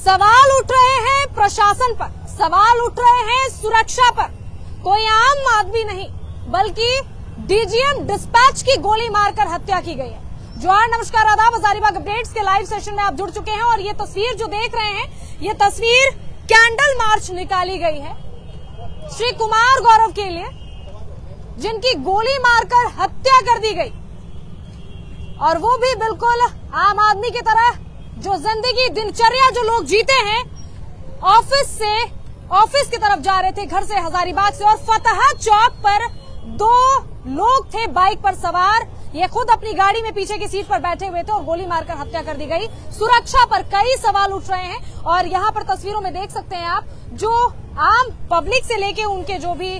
सवाल उठ रहे हैं प्रशासन पर, सवाल उठ रहे हैं सुरक्षा पर। कोई आम आदमी नहीं बल्कि डीजीएम डिस्पैच की गोली मारकर हत्या की गई है। जोहार, नमस्कार, आदाब। हजारीबाग अपडेट्स के लाइव सेशन में आप जुड़ चुके हैं और ये तस्वीर जो देख रहे हैं, ये तस्वीर कैंडल मार्च निकाली गई है श्री कुमार गौरव के लिए, जिनकी गोली मारकर हत्या कर दी गई, और वो भी बिल्कुल आम आदमी की तरह। जो जिंदगी दिनचर्या जो लोग जीते हैं, ऑफिस की तरफ जा रहे थे घर से हजारीबाग से, और फतह चौक पर दो लोग थे बाइक पर सवार। ये खुद अपनी गाड़ी में पीछे की सीट पर बैठे हुए थे और गोली मारकर हत्या कर दी गई। सुरक्षा पर कई सवाल उठ रहे हैं और यहाँ पर तस्वीरों में देख सकते हैं आप, जो आम पब्लिक से लेके उनके जो भी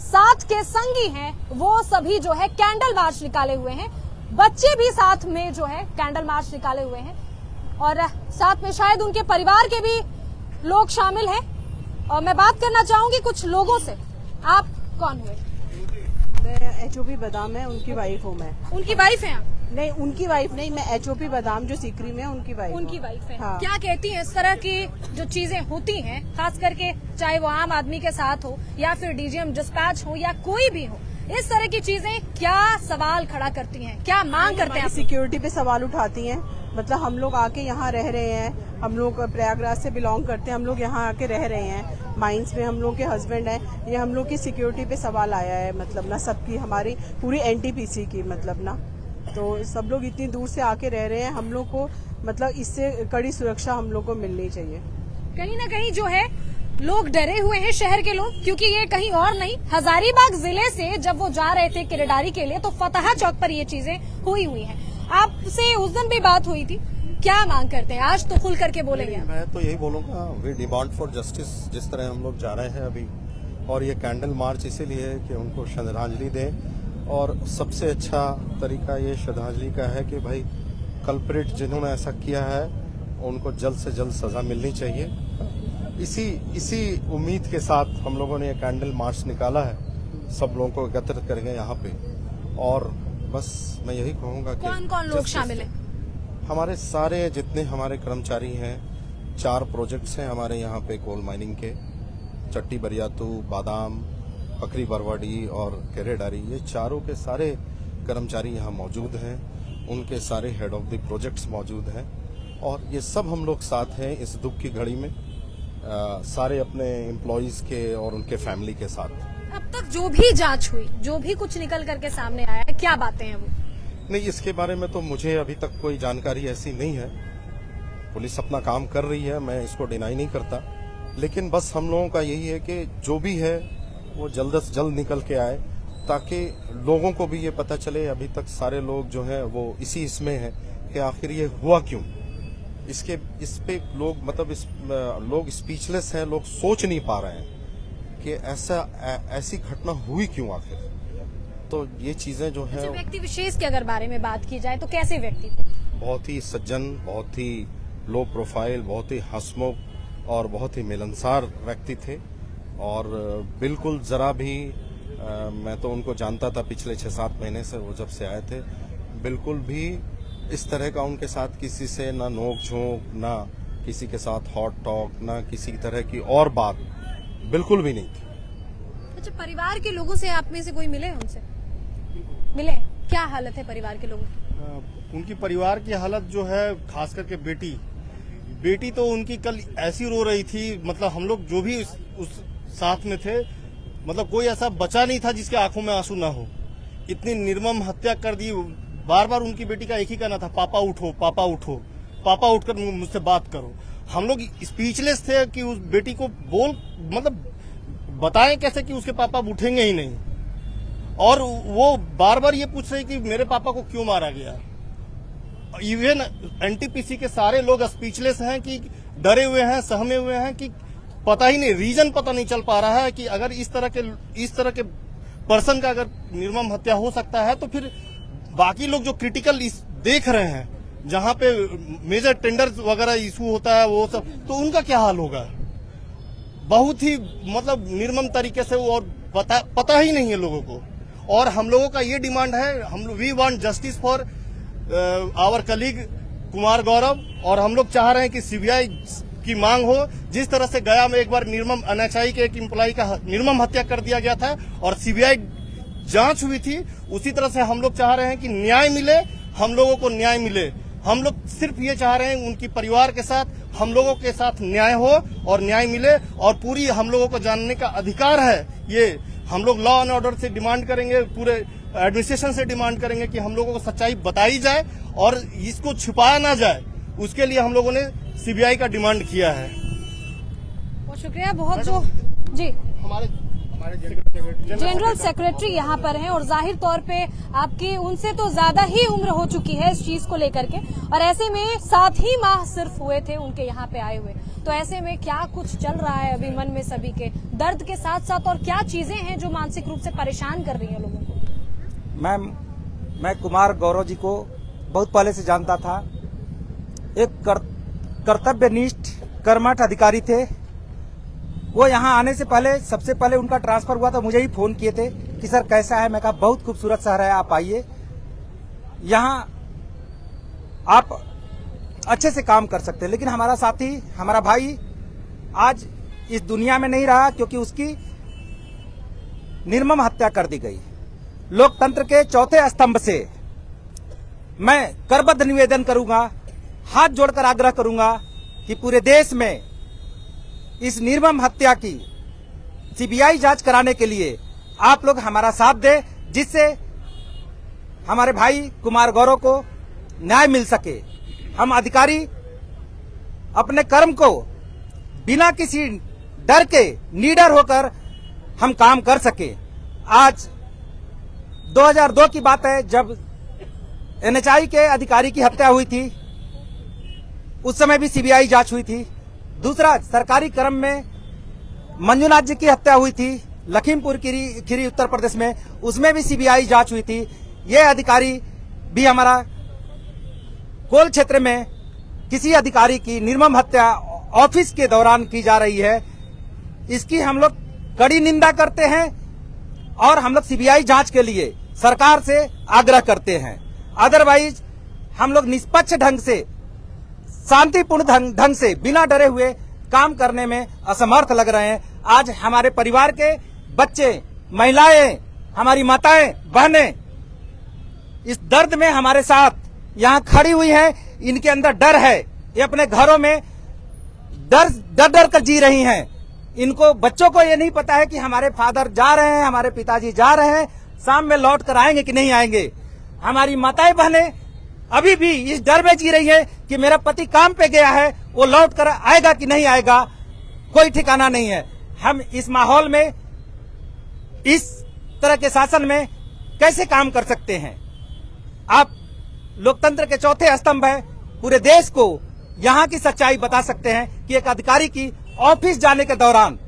साथ के संगी हैं, वो सभी जो है कैंडल मार्च निकाले हुए हैं। बच्चे भी साथ में जो है कैंडल मार्च निकाले हुए हैं और साथ में शायद उनके परिवार के भी लोग शामिल हैं। और मैं बात करना चाहूंगी कुछ लोगों से। आप कौन हुए? एचओपी बादाम है, उनकी वाइफ हूँ मैं। उनकी वाइफ है आप? नहीं, उनकी वाइफ नहीं, मैं एचओपी बादाम जो सीकरी में उनकी वाइफ। उनकी वाइफ है। हाँ। क्या कहती हैं इस तरह की जो चीजें होती हैं, खास करके चाहे वो आम आदमी के साथ हो या फिर डीजीएम डिस्पैच हो या कोई भी हो, इस तरह की चीजें क्या सवाल खड़ा करती हैं, क्या मांग करते हैं? सिक्योरिटी पे सवाल उठाती हैं। मतलब हम लोग आके यहाँ रह रहे हैं, हम लोग प्रयागराज से बिलोंग करते हैं, हम लोग यहाँ आके रह रहे हैं, माइंस में हम लोग के हस्बैंड हैं। ये हम लोग की सिक्योरिटी पे सवाल आया है, मतलब ना सबकी, हमारी पूरी एनटीपीसी की, मतलब ना, तो सब लोग इतनी दूर से आके रह रहे हैं, हम लोग को मतलब इससे कड़ी सुरक्षा हम लोग को मिलनी चाहिए। कहीं ना कहीं जो है लोग डरे हुए हैं, शहर के लोग, क्योंकि ये कहीं और नहीं, हजारीबाग जिले से जब वो जा रहे थे किरदारी के लिए, तो फतह चौक पर ये चीजें हुई हैं। आपसे उस दिन भी बात हुई थी, क्या मांग करते हैं? आज तो खुल करके बोलेंगे। मैं तो यही बोलूंगा, वी डिमांड फॉर जस्टिस। जिस तरह हम लोग जा रहे हैं अभी, और ये कैंडल मार्च इसीलिए है कि उनको श्रद्धांजलि दें, और सबसे अच्छा तरीका ये श्रद्धांजलि का है कि भाई कल्प्रिट जिन्होंने ऐसा किया है उनको जल्द से जल्द सजा मिलनी चाहिए। इसी उम्मीद के साथ हम लोगों ने ये कैंडल मार्च निकाला है, सब लोगों को एकत्रित करेंगे यहाँ पे। और बस मैं यही कहूँगा कि कौन कौन लोग शामिल हैं? हमारे सारे जितने हमारे कर्मचारी हैं, 4 प्रोजेक्ट्स हैं हमारे यहाँ पे कोल माइनिंग के, चट्टी बरियातू, बादाम, पकरी बरवाडी और केरेडारी, ये चारों के सारे कर्मचारी यहाँ मौजूद हैं, उनके सारे हेड ऑफ द प्रोजेक्ट्स मौजूद हैं, और ये सब हम लोग साथ हैं इस दुख की घड़ी में, सारे अपने एम्प्लॉइज के और उनके फैमिली के साथ। अब तक जो भी जांच हुई, जो भी कुछ निकल करके सामने आया है, क्या बातें हैं वो? नहीं, इसके बारे में तो मुझे अभी तक कोई जानकारी ऐसी नहीं है। पुलिस अपना काम कर रही है, मैं इसको डिनाई नहीं करता, लेकिन बस हम लोगों का यही है कि जो भी है वो जल्द से जल्द निकल के आए, ताकि लोगों को भी ये पता चले। अभी तक सारे लोग जो हैं वो इसी इसमें हैं कि आखिर ये हुआ क्यों। इस पे लोग मतलब लोग स्पीचलेस हैं, लोग सोच नहीं पा रहे हैं कि ऐसी घटना हुई क्यों आखिर। तो ये चीजें जो है, व्यक्ति विशेष के अगर बारे में बात की जाए तो कैसे व्यक्ति? बहुत ही सज्जन, बहुत ही लो प्रोफाइल, बहुत ही हंसमुख और बहुत ही मिलनसार व्यक्ति थे, और बिल्कुल जरा भी मैं तो उनको जानता था पिछले 6-7 महीने से, वो जब से आए थे, बिल्कुल भी इस तरह का उनके साथ किसी से ना नोक झोंक, ना किसी के साथ हॉट टॉक, ना किसी तरह की और बात बिल्कुल भी नहीं थी। अच्छा, परिवार के लोगों से आप में से कोई मिले? उनसे मिले? क्या हालत है परिवार के लोगों की? उनकी परिवार की हालत जो है, खास करके बेटी तो उनकी कल ऐसी रो रही थी, मतलब हम लोग जो भी उस साथ में थे, मतलब कोई ऐसा बचा नहीं था जिसके आंखों में आंसू ना हो। इतनी निर्मम हत्या कर दी। बार बार उनकी बेटी का एक ही कहना था, पापा उठो, पापा उठो, पापा उठकर मुझसे बात करो। हम लोग स्पीचलेस थे कि उस बेटी को मतलब बताएं कैसे कि उसके पापा उठेंगे ही नहीं, और वो बार बार ये पूछ रही कि मेरे पापा को क्यों मारा गया। इवन एनटीपीसी के सारे लोग स्पीचलेस हैं, कि डरे हुए हैं, सहमे हुए हैं, कि पता ही नहीं, रीजन पता नहीं चल पा रहा है कि अगर इस तरह के पर्सन का अगर निर्मम हत्या हो सकता है, तो फिर बाकी लोग जो क्रिटिकल देख रहे हैं, जहां पे मेजर टेंडर्स वगैरह इशू होता है, वो सब, तो उनका क्या हाल होगा। बहुत ही मतलब निर्मम तरीके से, और पता ही नहीं है लोगों को। और हम लोगों का ये डिमांड है, we want justice for our colleague Kumar Gaurav, और हम लोग चाह रहे हैं कि सीबीआई की मांग हो। जिस तरह से गया में एक बार निर्मम एनएचआई के एक एम्प्लॉय का निर्मम हत्या कर दिया गया था और सीबीआई जांच हुई थी, उसी तरह से हम लोग चाह रहे हैं कि न्याय मिले, हम लोगों को न्याय मिले। हम लोग सिर्फ ये चाह रहे हैं उनकी परिवार के साथ, हम लोगों के साथ न्याय हो और न्याय मिले, और पूरी हम लोगों को जानने का अधिकार है। ये हम लोग लॉ एंड ऑर्डर से डिमांड करेंगे, पूरे एडमिनिस्ट्रेशन से डिमांड करेंगे कि हम लोगों को सच्चाई बताई जाए और इसको छिपाया ना जाए। उसके लिए हम लोगों ने सीबीआई का डिमांड किया है। बहुत शुक्रिया। बहुत जो जी हमारे जनरल सेक्रेटरी यहाँ पर हैं और जाहिर तौर पे आपकी उनसे तो ज्यादा ही उम्र हो चुकी है इस चीज को लेकर के, और ऐसे में 7 ही माह सिर्फ हुए थे उनके यहाँ पे आए हुए। तो ऐसे में क्या कुछ चल रहा है अभी मन में सभी के, दर्द के साथ साथ, और क्या चीजें हैं जो मानसिक रूप से परेशान कर रही हैं लोगों को? मैम, मैं कुमार गौरव जी को बहुत पहले से जानता था। एक कर्तव्यनिष्ठ कर्मठ अधिकारी थे। वो यहाँ आने से पहले, सबसे पहले उनका ट्रांसफर हुआ तो मुझे ही फोन किए थे कि सर कैसा है। मैं कहा बहुत खूबसूरत शहर है, आप आइए, यहाँ आप अच्छे से काम कर सकते हैं। लेकिन हमारा साथी, हमारा भाई आज इस दुनिया में नहीं रहा क्योंकि उसकी निर्मम हत्या कर दी गई। लोकतंत्र के चौथे स्तंभ से मैं करबद्ध निवेदन करूंगा, हाथ जोड़कर आग्रह करूंगा कि पूरे देश में इस निर्मम हत्या की सीबीआई जांच कराने के लिए आप लोग हमारा साथ दें, जिससे हमारे भाई कुमार गौरव को न्याय मिल सके। हम अधिकारी अपने कर्म को बिना किसी डर के निडर होकर हम काम कर सके। आज 2002 की बात है जब एनएचआई के अधिकारी की हत्या हुई थी, उस समय भी सीबीआई जांच हुई थी। दूसरा, सरकारी क्रम में मंजुनाथ जी की हत्या हुई थी लखीमपुर खीरी उत्तर प्रदेश में, उसमें भी सीबीआई जांच हुई थी। ये अधिकारी भी हमारा कोल क्षेत्र में किसी अधिकारी की निर्मम हत्या ऑफिस के दौरान की जा रही है, इसकी हम लोग कड़ी निंदा करते हैं और हम लोग सीबीआई जांच के लिए सरकार से आग्रह करते हैं। अदरवाइज हम लोग निष्पक्ष ढंग से, शांतिपूर्ण ढंग से, बिना डरे हुए काम करने में असमर्थ लग रहे हैं। आज हमारे परिवार के बच्चे, महिलाएं, हमारी माताएं, बहनें इस दर्द में हमारे साथ यहाँ खड़ी हुई हैं। इनके अंदर डर है, ये अपने घरों में डर कर जी रही हैं। इनको, बच्चों को ये नहीं पता है कि हमारे फादर जा रहे हैं, हमारे पिताजी जा रहे हैं, शाम में लौट कर आएंगे कि नहीं आएंगे। हमारी माताएं बहनें अभी भी इस डर में जी रही है कि मेरा पति काम पे गया है, वो लौट कर आएगा कि नहीं आएगा, कोई ठिकाना नहीं है। हम इस माहौल में, इस तरह के शासन में कैसे काम कर सकते हैं? आप लोकतंत्र के चौथे स्तंभ है, पूरे देश को यहाँ की सच्चाई बता सकते हैं कि एक अधिकारी की ऑफिस जाने के दौरान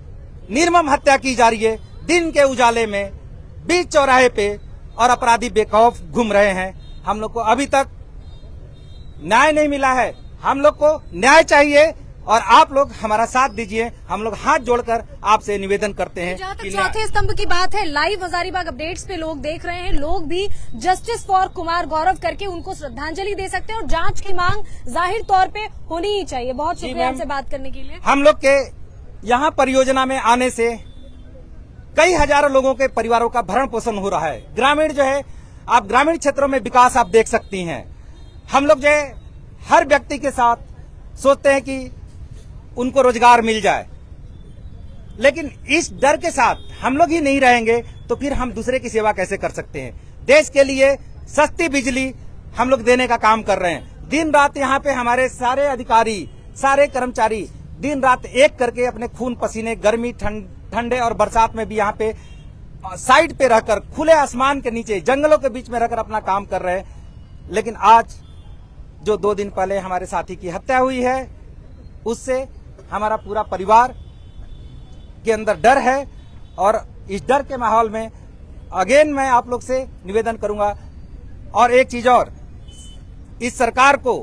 निर्मम हत्या की जा रही है, दिन के उजाले में, बीच चौराहे पे, और अपराधी बेखौफ घूम रहे हैं। हम लोग को अभी तक न्याय नहीं मिला है। हम लोग को न्याय चाहिए और आप लोग हमारा साथ दीजिए। हम लोग हाथ जोड़कर आपसे निवेदन करते हैं। जहाँ तक चौथे स्तंभ की बात है, लाइव हजारीबाग अपडेट्स पे लोग देख रहे हैं, लोग भी जस्टिस फॉर कुमार गौरव करके उनको श्रद्धांजलि दे सकते हैं और जांच की मांग जाहिर तौर पे होनी ही चाहिए। बहुत शुक्रिया हमसे बात करने के लिए। हम लोग के यहाँ परियोजना में आने से कई हजारों लोगों के परिवारों का भरण पोषण हो रहा है। ग्रामीण जो है, आप ग्रामीण क्षेत्रों में विकास आप देख सकती हैं। हम लोग जो है हर व्यक्ति के साथ सोचते हैं कि उनको रोजगार मिल जाए, लेकिन इस डर के साथ हम लोग ही नहीं रहेंगे तो फिर हम दूसरे की सेवा कैसे कर सकते हैं? देश के लिए सस्ती बिजली हम लोग देने का काम कर रहे हैं। दिन रात यहाँ पे हमारे सारे अधिकारी, सारे कर्मचारी दिन रात एक करके अपने खून पसीने, गर्मी, ठंडे और बरसात में भी यहाँ पे साइड पे रहकर, खुले आसमान के नीचे, जंगलों के बीच में रहकर अपना काम कर रहे हैं। लेकिन आज जो 2 दिन पहले हमारे साथी की हत्या हुई है, उससे हमारा पूरा परिवार के अंदर डर है और इस डर के माहौल में अगेन मैं आप लोग से निवेदन करूंगा। और एक चीज और, इस सरकार को,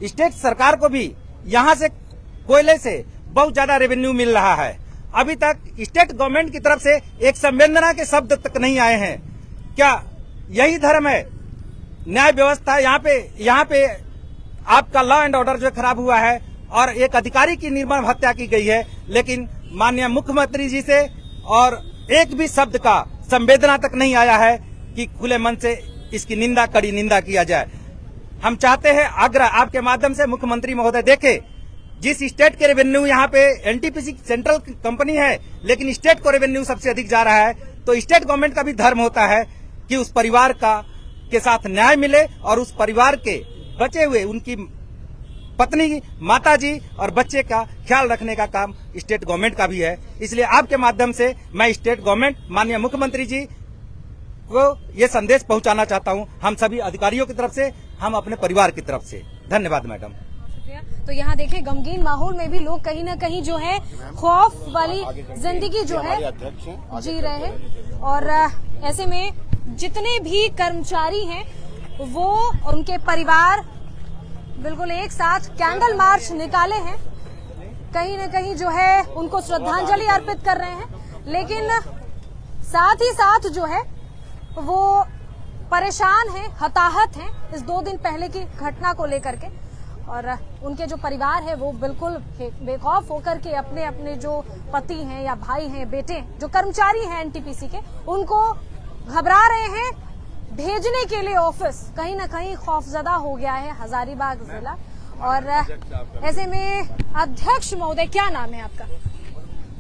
स्टेट सरकार को भी यहां से कोयले से बहुत ज्यादा रेवेन्यू मिल रहा है। अभी तक स्टेट गवर्नमेंट की तरफ से एक संवेदना के शब्द तक नहीं आए हैं। क्या यही धर्म है? न्याय व्यवस्था यहाँ पे आपका लॉ एंड ऑर्डर जो खराब हुआ है और एक अधिकारी की निर्मम हत्या की गई है, लेकिन माननीय मुख्यमंत्री जी से और एक भी शब्द का संवेदना तक नहीं आया है कि खुले मन से इसकी निंदा, कड़ी निंदा किया जाए। हम चाहते हैं, आग्रह आपके माध्यम से मुख्यमंत्री महोदय देखे, जिस स्टेट के रेवेन्यू यहाँ पे एनटीपीसी सेंट्रल कंपनी है, लेकिन स्टेट को रेवेन्यू सबसे अधिक जा रहा है, तो स्टेट गवर्नमेंट का भी धर्म होता है कि उस परिवार के साथ न्याय मिले और उस परिवार के बचे हुए उनकी पत्नी, माताजी और बच्चे का ख्याल रखने का काम स्टेट गवर्नमेंट का भी है। इसलिए आपके माध्यम से मैं स्टेट गवर्नमेंट, माननीय मुख्यमंत्री जी को ये संदेश पहुंचाना चाहता हूं, हम सभी अधिकारियों की तरफ से, हम अपने परिवार की तरफ से। धन्यवाद मैडम। तो यहाँ देखें, गमगीन माहौल में भी लोग कहीं ना कहीं जो है खौफ वाली जिंदगी जो है जी रहे हैं। और ऐसे में जितने भी कर्मचारी हैं वो और उनके परिवार बिल्कुल एक साथ कैंडल मार्च निकाले हैं, कहीं ना कहीं जो है उनको श्रद्धांजलि अर्पित कर रहे हैं। लेकिन साथ ही साथ जो है वो परेशान हैं, हताहत हैं इस 2 दिन पहले की घटना को लेकर के। और उनके जो परिवार है वो बिल्कुल बेखौफ होकर के अपने अपने जो पति हैं या भाई हैं, बेटे हैं, जो कर्मचारी हैं एनटीपीसी के, उनको घबरा रहे हैं भेजने के लिए ऑफिस। कहीं ना कहीं खौफजदा हो गया है हजारीबाग जिला। और ऐसे में अध्यक्ष महोदय, क्या नाम है आपका?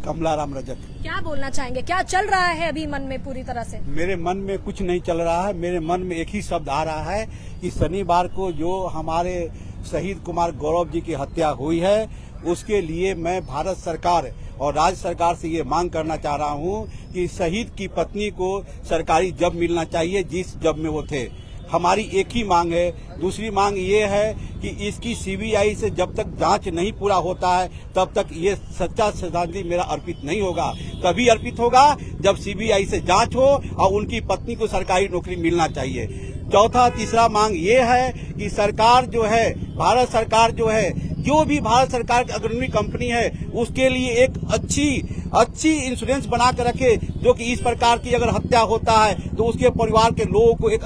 कमलाराम रजक। क्या बोलना चाहेंगे, क्या चल रहा है अभी मन में पूरी तरह से? मेरे मन में कुछ नहीं चल रहा है, मेरे मन में एक ही शब्द आ रहा है कि शनिवार को जो हमारे शहीद कुमार गौरव जी की हत्या हुई है, उसके लिए मैं भारत सरकार और राज्य सरकार से ये मांग करना चाह रहा हूँ कि शहीद की पत्नी को सरकारी जॉब मिलना चाहिए जिस जॉब में वो थे। हमारी एक ही मांग है। दूसरी मांग ये है कि इसकी सीबीआई से जब तक जांच नहीं पूरा होता है तब तक ये सच्चा श्रद्धांजलि मेरा अर्पित नहीं होगा। तभी अर्पित होगा जब सीबीआई से जांच हो और उनकी पत्नी को सरकारी नौकरी मिलना चाहिए। चौथा तीसरा मांग ये है कि सरकार जो है, भारत सरकार जो है, जो भी भारत सरकार की अग्रणी कंपनी है उसके लिए एक अच्छी इंश्योरेंस बना कर रखे, जो कि इस प्रकार की अगर हत्या होता है तो उसके परिवार के लोगों को एक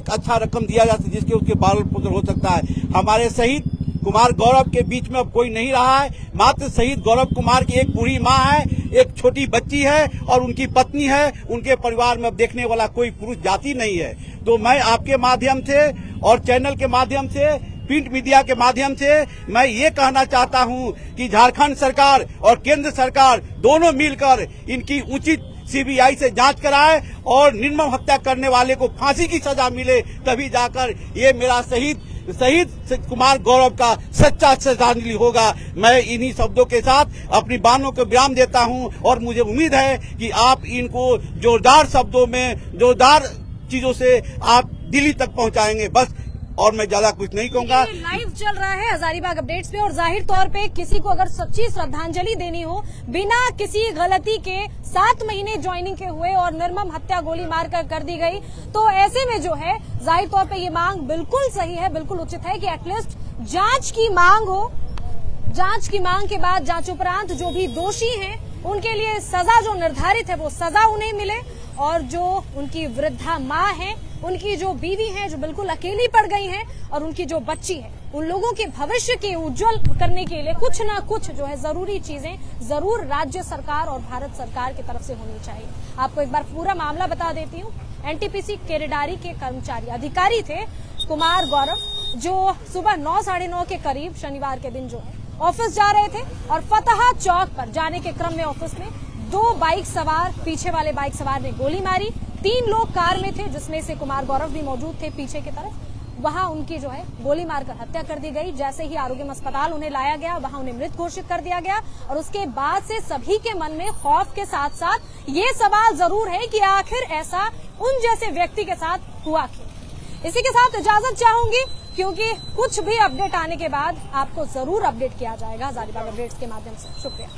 अच्छा रकम दिया जा सकता, जिसके उसके बाल पुत्र हो सकता है। हमारे शहीद कुमार गौरव के बीच में अब कोई नहीं रहा है, मात्र शहीद गौरव कुमार की एक बूढ़ी माँ है, एक छोटी बच्ची है और उनकी पत्नी है। उनके परिवार में अब देखने वाला कोई पुरुष जाति नहीं है। तो मैं आपके माध्यम से और चैनल के माध्यम से, प्रिंट मीडिया के माध्यम से मैं ये कहना चाहता हूँ कि झारखंड सरकार और केंद्र सरकार दोनों मिलकर इनकी उचित सीबीआई से जांच कराए और निर्मम हत्या करने वाले को फांसी की सजा मिले, तभी जाकर ये मेरा शहीद कुमार गौरव का सच्चा श्रद्धांजलि होगा। मैं इन्हीं शब्दों के साथ अपनी बातों को विराम देता हूं और मुझे उम्मीद है कि आप इनको जोरदार शब्दों में, जोरदार चीजों से आप दिल्ली तक पहुंचाएंगे। बस, और मैं ज्यादा कुछ नहीं कहूंगा। लाइव चल रहा है हजारीबाग अपडेट्स पे और जाहिर तौर पे किसी को अगर सच्ची श्रद्धांजलि देनी हो, बिना किसी गलती के 7 महीने ज्वाइनिंग के हुए और निर्मम हत्या गोली मारकर कर दी गई, तो ऐसे में जो है जाहिर तौर पे ये मांग बिल्कुल सही है, बिल्कुल उचित है कि एटलीस्ट जांच की मांग हो। जांच की मांग के बाद, जांच उपरांत जो भी दोषी हैं उनके लिए सजा जो निर्धारित है वो सजा उन्हें मिले, और जो उनकी वृद्धा माँ है, उनकी जो बीवी है जो बिल्कुल अकेली पड़ गई है, और उनकी जो बच्ची है, उन लोगों के भविष्य के उज्जवल करने के लिए कुछ ना कुछ जो है जरूरी चीजें जरूर राज्य सरकार और भारत सरकार की तरफ से होनी चाहिए। आपको एक बार पूरा मामला बता देती हूँ। एनटीपीसी केरेडारी के कर्मचारी, अधिकारी थे कुमार गौरव, जो सुबह 9, साढ़े 9 के करीब शनिवार के दिन जो है ऑफिस जा रहे थे और फतहा चौक पर जाने के क्रम में ऑफिस में 2 बाइक सवार, पीछे वाले बाइक सवार ने गोली मारी। 3 लोग कार में थे जिसमें से कुमार गौरव भी मौजूद थे पीछे की तरफ। वहां उनकी जो है गोली मारकर हत्या कर दी गई। जैसे ही आरोग्य अस्पताल उन्हें लाया गया, वहां उन्हें मृत घोषित कर दिया गया। और उसके बाद से सभी के मन में खौफ के साथ साथ ये सवाल जरूर है कि आखिर ऐसा उन जैसे व्यक्ति के साथ हुआ क्यों। इसी के साथ इजाजत चाहूंगी, क्योंकि कुछ भी अपडेट आने के बाद आपको जरूर अपडेट किया जाएगा हजारीबाग अपडेट्स के माध्यम से। शुक्रिया।